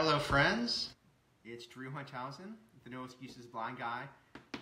Hello friends, it's Drew Hunthausen, the No Excuses Blind Guy,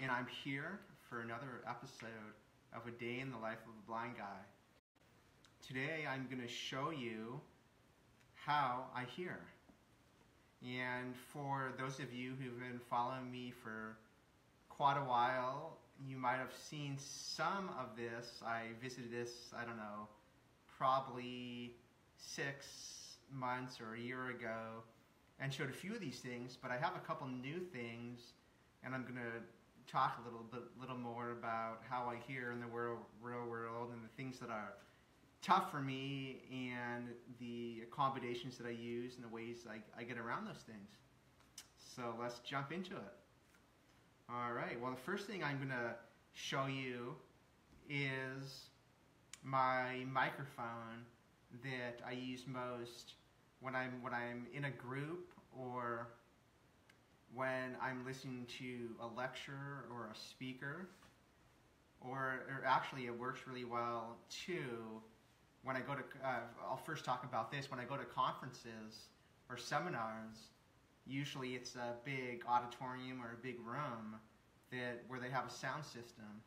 and I'm here for another episode of A Day in the Life of a Blind Guy. Today I'm going to show you how I hear. And for those of you who've been following me for quite a while, you might have seen some of this. I visited this, probably 6 months or a year ago, and showed a few of these things, but I have a couple new things, and I'm going to talk a little more about how I hear in the real world and the things that are tough for me and the accommodations that I use and the ways I get around those things. So let's jump into it. Alright, well the first thing I'm going to show you is my microphone that I use most when I'm in a group or when I'm listening to a lecture or a speaker, or actually it works really well too when I go to, I'll first talk about this, when I go to conferences or seminars. Usually it's a big auditorium or a big room where they have a sound system.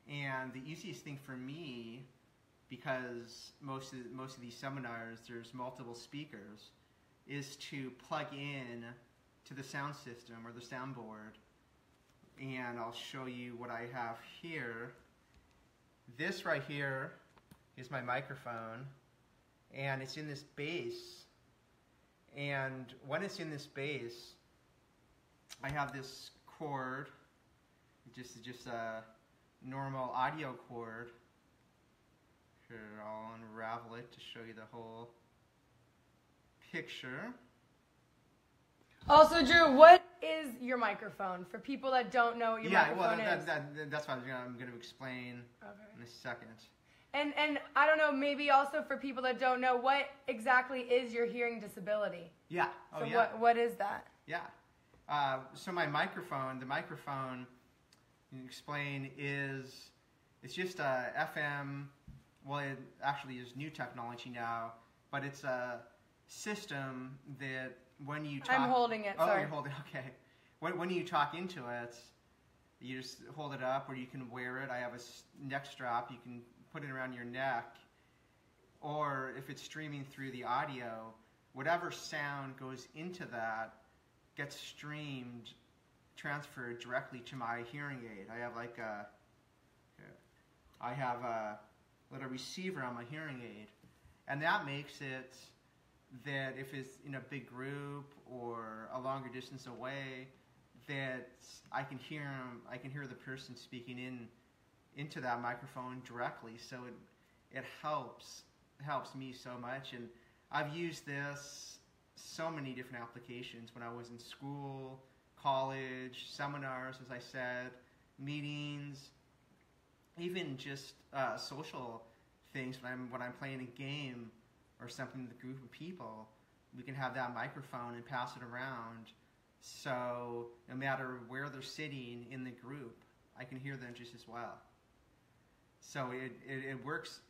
And the easiest thing for me, because most of these seminars there's multiple speakers, is to plug in to the sound system or the soundboard. And I'll show you what I have here. This right here is my microphone, and it's in this base. And when it's in this base, I have this cord, just a normal audio cord. Here, I'll unravel it to show you the whole picture. Also, Drew, what is your microphone for people that don't know what your microphone is? That's what I'm going to explain in a second. And I don't know, maybe also for people that don't know, what exactly is your hearing disability? Yeah. So what is that? Yeah. So my microphone, the microphone, you can explain, it's just a FM. Well, it actually is new technology now, but it's a system that when you talk... I'm holding it, sorry. Oh, you're holding, okay. When you talk into it, you just hold it up, or you can wear it. I have a neck strap. You can put it around your neck. Or if it's streaming through the audio, whatever sound goes into that gets streamed, transferred directly to my hearing aid. I have a little receiver on my hearing aid, and that makes it that if it's in a big group or a longer distance away, that I can hear the person speaking into that microphone directly. So it helps me so much, and I've used this so many different applications when I was in school, college, seminars, as I said, meetings, even just social things. When I'm playing a game or something with a group of people, we can have that microphone and pass it around. So no matter where they're sitting in the group, I can hear them just as well. So it works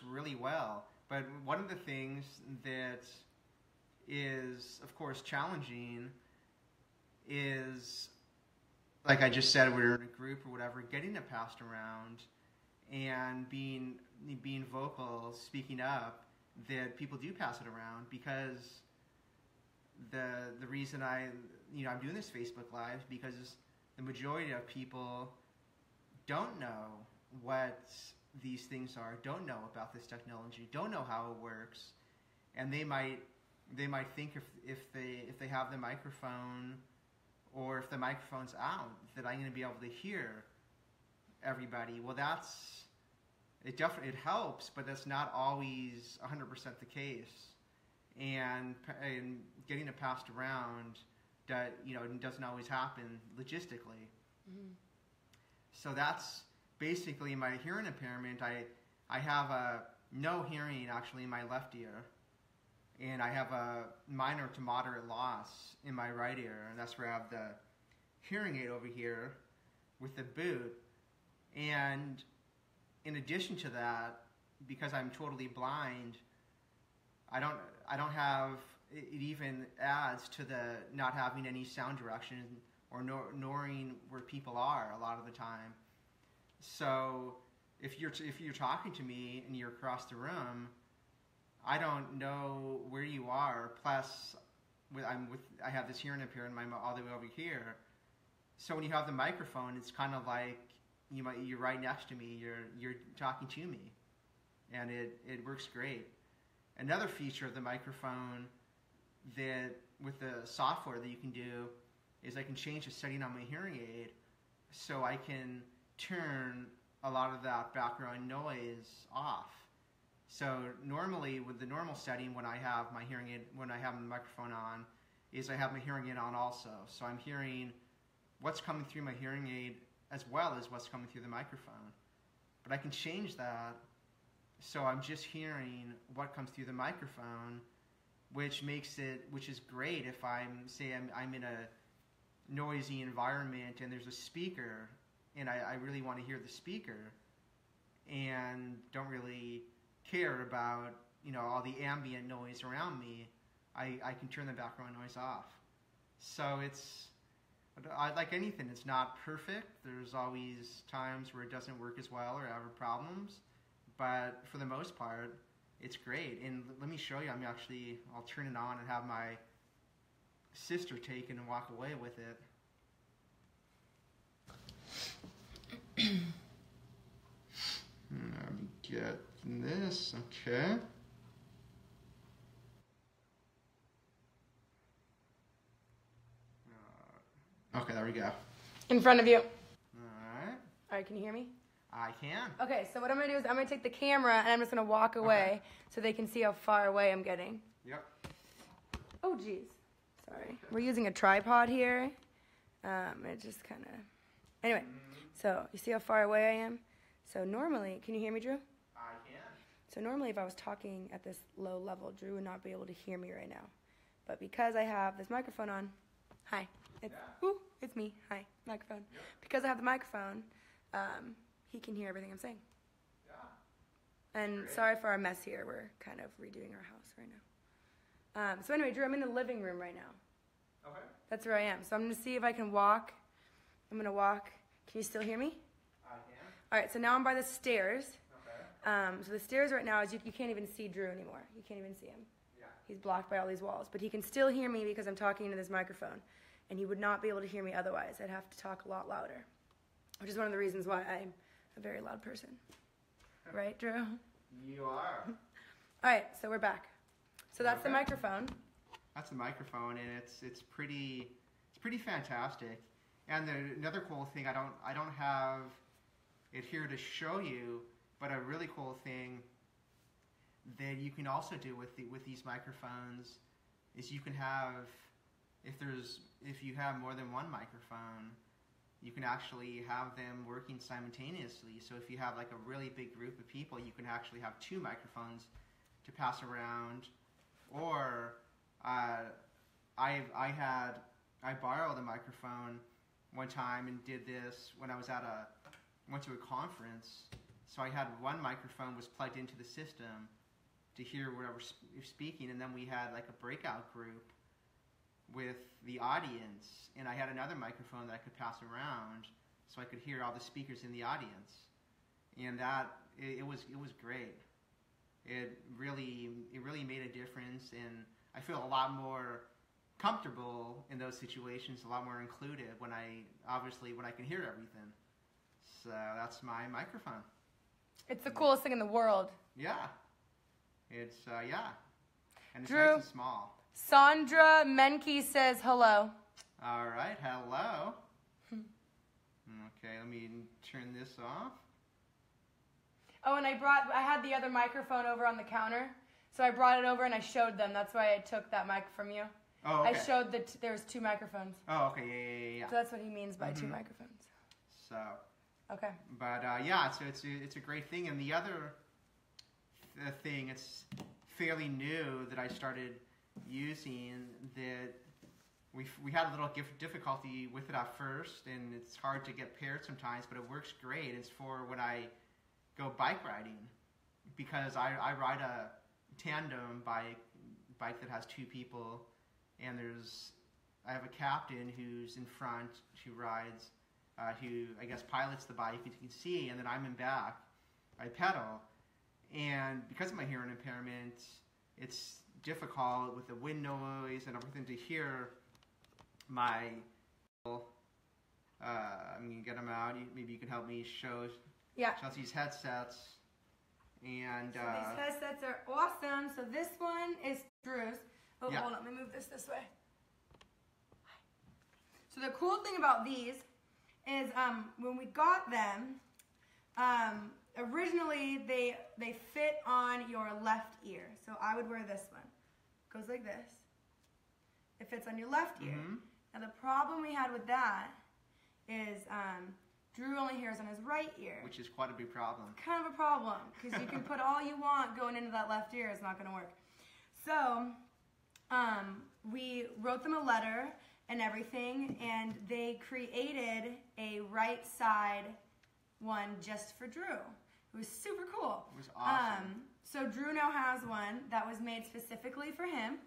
really well. But one of the things that is, of course, challenging is, like I just said, we're in a group or whatever, getting it passed around and being vocal, speaking up, that people do pass it around, because the reason I'm doing this Facebook Live, because the majority of people don't know what these things are, don't know about this technology, don't know how it works, and they might think if they have the microphone, or if the microphone's out, that I'm going to be able to hear everybody. Well, it helps, but that's not always 100% the case. And getting it passed around, doesn't always happen logistically. Mm-hmm. So that's basically my hearing impairment. I have no hearing actually in my left ear, and I have a minor to moderate loss in my right ear, and that's where I have the hearing aid over here with the boot. And in addition to that, because I'm totally blind, I don't have it even adds to the not having any sound direction or knowing where people are a lot of the time. So if you're talking to me and you're across the room, I don't know where you are. Plus, I have this hearing impairment all the way over here. So when you have the microphone, it's kind of like you're right next to me. You're talking to me, and it works great. Another feature of the microphone that with the software that you can do is I can change the setting on my hearing aid, so I can turn a lot of that background noise off. So normally with the normal setting, when I have my microphone on, is I have my hearing aid on also. So I'm hearing what's coming through my hearing aid as well as what's coming through the microphone. But I can change that so I'm just hearing what comes through the microphone, which is great if I'm in a noisy environment and there's a speaker and I really want to hear the speaker and don't really care about all the ambient noise around me. I can turn the background noise off. So like anything, it's not perfect. There's always times where it doesn't work as well or have problems, but for the most part, it's great. And let me show you. I'll turn it on and have my sister take it and walk away with it. Let me get this. Okay. Okay, there we go. In front of you. All right, can you hear me? I can. Okay, so what I'm going to do is I'm going to take the camera and I'm just going to walk away so they can see how far away I'm getting. Yep. Oh, geez. Sorry. We're using a tripod here. It just kind of... Anyway, so you see how far away I am? So normally... Can you hear me, Drew? I can. So normally if I was talking at this low level, Drew would not be able to hear me right now. But because I have this microphone on... Hi. It's me. Hi. Microphone. Yep. Because I have the microphone, he can hear everything I'm saying. Yeah. And Great. Sorry for our mess here. We're kind of redoing our house right now. So anyway, Drew, I'm in the living room right now. Okay. That's where I am. So I'm going to see if I can walk. I'm going to walk. Can you still hear me? I can. All right, so now I'm by the stairs. Okay. So the stairs right now is you can't even see Drew anymore. You can't even see him. Yeah. He's blocked by all these walls. But he can still hear me because I'm talking into this microphone. And he would not be able to hear me otherwise. I'd have to talk a lot louder, which is one of the reasons why I'm a very loud person. Right, Drew? You are. All right, so we're back. So that's the microphone. That's the microphone, and it's pretty fantastic. And another cool thing, I don't have it here to show you, but a really cool thing that you can also do with these microphones is you can have, if you have more than one microphone, you can actually have them working simultaneously. So if you have like a really big group of people, you can actually have two microphones to pass around. Or I borrowed a microphone one time and did this when I was went to a conference. So I had one microphone was plugged into the system to hear whatever speaking, and then we had like a breakout group with the audience, and I had another microphone that I could pass around so I could hear all the speakers in the audience. And it was great. It really made a difference, and I feel a lot more comfortable in those situations, a lot more included when I can hear everything. So that's my microphone. It's the coolest thing in the world. Yeah. It's and it's Drew, nice and small. Sandra Menke says hello. All right, hello. Okay, let me turn this off. Oh, and I had the other microphone over on the counter, so I brought it over and I showed them. That's why I took that mic from you. Oh, okay. I showed that there was two microphones. Oh, okay, yeah. So that's what he means by two microphones. So. Okay. But so it's a great thing, and the other thing, it's fairly new that I started using that we had a little difficulty with it at first, and it's hard to get paired sometimes, but it works great. It's for when I go bike riding, because I ride a tandem bike bike that has two people, and I have a captain who's in front, who rides, who I guess pilots the bike, as you can see, and then I'm in back. I pedal, and because of my hearing impairment, it's difficult with the wind noise and everything to hear my. I'm gonna get them out. Maybe you can help me show Chelsea's headsets. And so these headsets are awesome. So this one is Drew's. Oh, hold on, let me move this way. So the cool thing about these is when we got them, originally they fit on your left ear. So I would wear this one. Goes like this. It fits on your left ear. Now the problem we had with that is Drew only hears on his right ear. Which is quite a big problem. Kind of a problem, because you can put all you want going into that left ear, it's not going to work. So we wrote them a letter and everything, and they created a right side one just for Drew. It was super cool. It was awesome. So Drew now has one that was made specifically for him.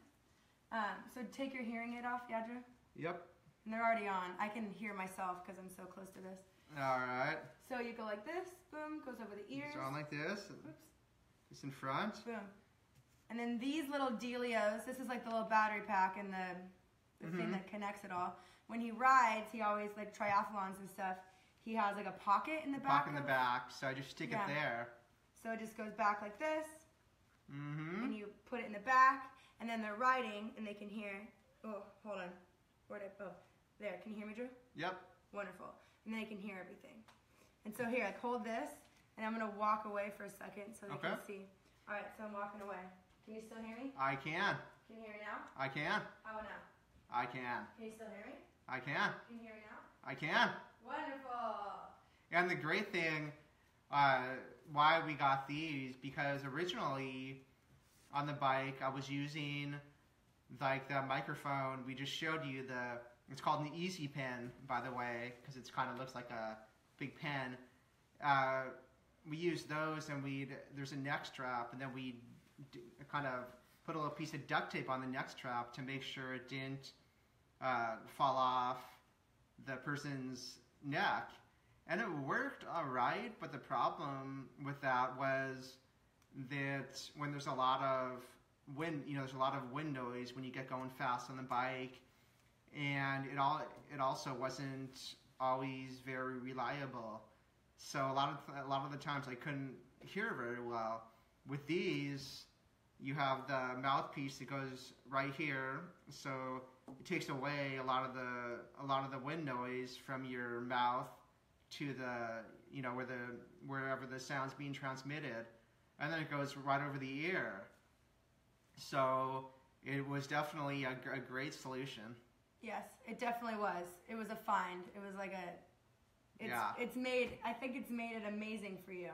So take your hearing aid off, yeah, Drew? Yep. And they're already on. I can hear myself because I'm so close to this. All right. So you go like this, boom, goes over the ears. It's on like this. Oops. It's in front. Boom. And then these little dealios, this is like the little battery pack and the thing that connects it all. When he rides, he always, like triathlons and stuff, he has like a pocket in the back. Pocket in the back, so I just stick it there. So it just goes back like this. And you put it in the back, and then they're riding, and they can hear, oh, hold on. There, can you hear me, Drew? Yep. Wonderful. And then they can hear everything. And so here, like hold this, and I'm going to walk away for a second so they can see. All right, so I'm walking away. Can you still hear me? I can. Can you hear me now? I can. How now? I can. Can you still hear me? I can. Can you hear me now? I can. Wonderful. And the great thing, why we got these, because originally on the bike I was using like the microphone. We just showed you it's called an Easy Pen, by the way, because it kind of looks like a big pen. We used those, and there's a neck strap, and then we kind of put a little piece of duct tape on the neck strap to make sure it didn't fall off the person's neck. And it worked all right, but the problem with that was that when there's a lot of wind, there's a lot of wind noise when you get going fast on the bike, and it also wasn't always very reliable. So a lot of the times I couldn't hear very well. With these, you have the mouthpiece that goes right here, so it takes away a lot of the wind noise from your mouth to the wherever the sound's being transmitted, and then it goes right over the ear. So it was definitely a great solution. Yes, it definitely was. It was a find. It was like I think it's made it amazing for you.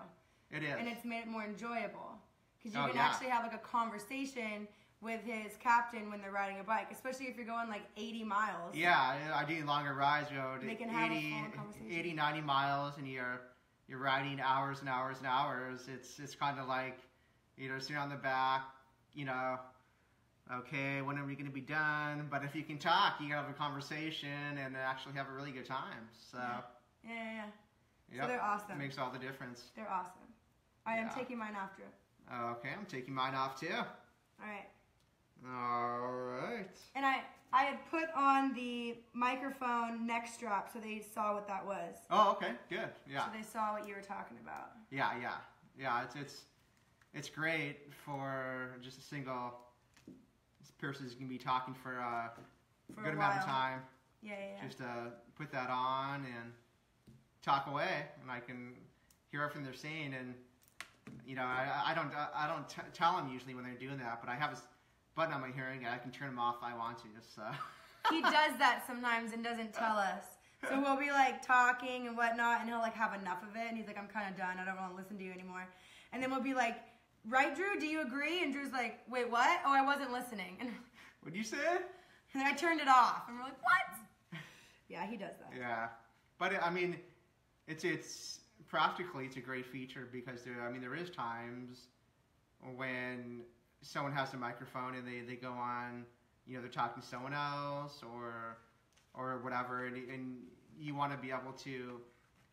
It is. And it's made it more enjoyable. Because you can actually have like a conversation with his captain when they're riding a bike, especially if you're going like 80 miles. Yeah, I do longer rides, They can have a full conversation. 80, 90 miles, and you're riding hours and hours and hours. It's kind of like, sitting on the back, okay, when are we going to be done? But if you can talk, you can have a conversation and actually have a really good time. So Yeah. Yep. So they're awesome. It makes all the difference. They're awesome. All right, I'm taking mine off, Drew. Okay, I'm taking mine off too. All right. All right. And I had put on the microphone neck strap so they saw what that was. Oh, okay, good. Yeah. So they saw what you were talking about. Yeah. It's great for just a single person who's gonna be talking for a good amount of time. Yeah. Just put that on and talk away, and I can hear everything they're saying. And I don't tell them usually when they're doing that, but I have a button on my hearing aid. I can turn them off if I want to. So he does that sometimes and doesn't tell us. So we'll be like talking and whatnot, and he'll like have enough of it, and he's like, "I'm kind of done. I don't want to listen to you anymore." And then we'll be like, "Right, Drew? Do you agree?" And Drew's like, "Wait, what? Oh, I wasn't listening." And what'd you say? And I turned it off, and we're like, "What?" Yeah, he does that. Yeah, but it's practically it's a great feature because there is times when someone has a microphone and they go on, you know, they're talking to someone else or whatever, and you want to be able to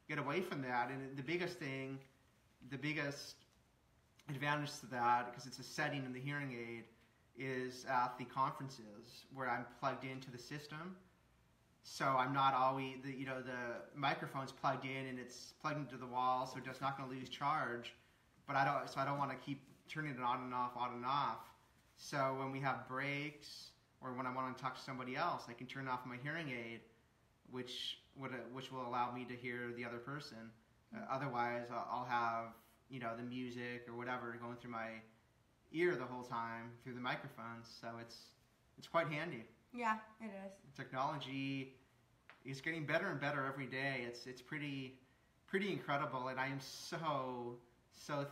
get away from that. And the biggest advantage to that, because it's a setting in the hearing aid, is at the conferences where I'm plugged into the system. So I'm not always, the microphone's plugged in and it's plugged into the wall, so it's not going to lose charge. But I don't want to keep turning it on and off. So when we have breaks or when I want to talk to somebody else, I can turn off my hearing aid, which will allow me to hear the other person. Otherwise, I'll have, you know, the music or whatever going through my ear the whole time through the microphones. So it's quite handy. Yeah, it is. Technology is getting better and better every day. It's pretty incredible, and I am so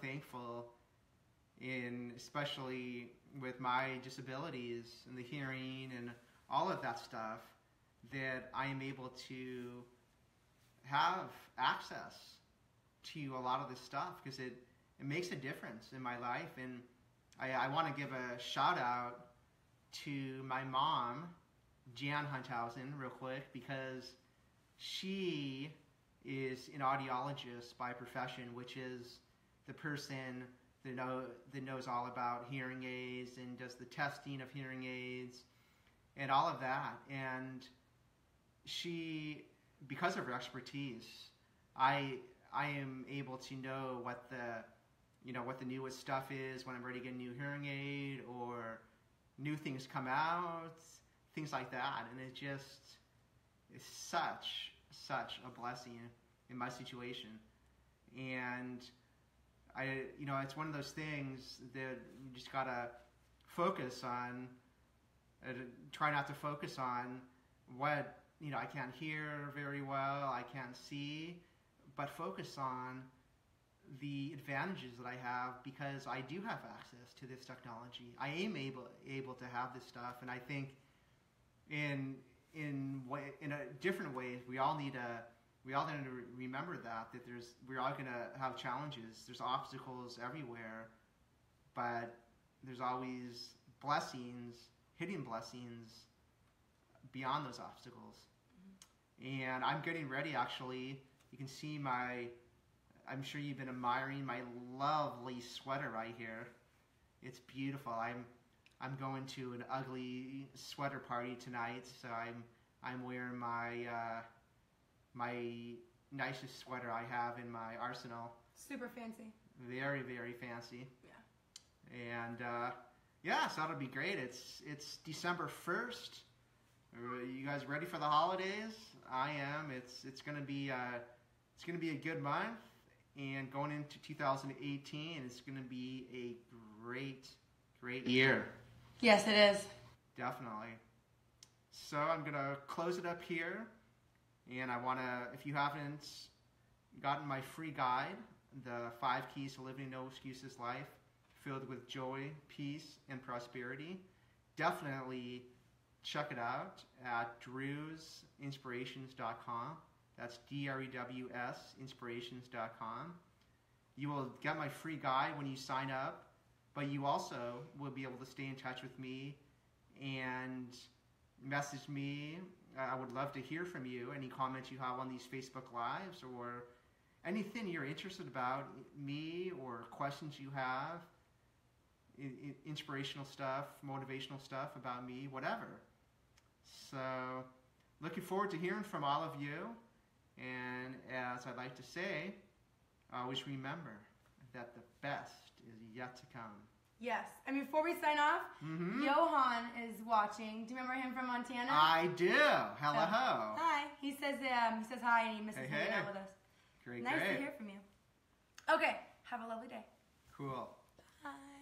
thankful, especially with my disabilities and the hearing and all of that stuff, that I am able to have access to a lot of this stuff, because it makes a difference in my life. And I want to give a shout out to my mom, Jan Hunthausen, real quick, because she is an audiologist by profession, which is the person that knows all about hearing aids and does the testing of hearing aids and all of that. And she, because of her expertise, I am able to know what the newest stuff is when I'm ready to get a new hearing aid, or new things come out, things like that. And it just is such a blessing in my situation. And it's one of those things that you just gotta focus on. Try not to focus on what, I can't hear very well, I can't see, but focus on the advantages that I have, because I do have access to this technology. I am able to have this stuff, and I think in a different way, we all need to remember that we're all going to have challenges. There's obstacles everywhere, but there's always hidden blessings beyond those obstacles. Mm-hmm. And I'm getting ready, actually. You can see I'm sure you've been admiring my lovely sweater right here. It's beautiful. I'm going to an ugly sweater party tonight, so I'm wearing my nicest sweater I have in my arsenal. Super fancy. Very, very fancy. Yeah. And so that'll be great. It's December 1st. Are you guys ready for the holidays? I am. It's gonna be a good month, and going into 2018, it's gonna be a great year. Yes, it is. Definitely. So I'm gonna close it up here, and if you haven't gotten my free guide, the 5 Keys to Living No Excuses Life, filled with joy, peace, and prosperity, definitely check it out at drewsinspirations.com. That's DREWS inspirations.com. You will get my free guide when you sign up, but you also will be able to stay in touch with me and message me. I would love to hear from you. Any comments you have on these Facebook Lives, or anything you're interested about me, or questions you have, inspirational stuff, motivational stuff about me, whatever. So, looking forward to hearing from all of you. And as I like to say, always remember that the best is yet to come. Yes. And before we sign off, Johan is watching. Do you remember him from Montana? I do. Hello. Hi. He says hi, and he misses hanging out with us. Great. Nice to hear from you. Okay. Have a lovely day. Cool. Bye.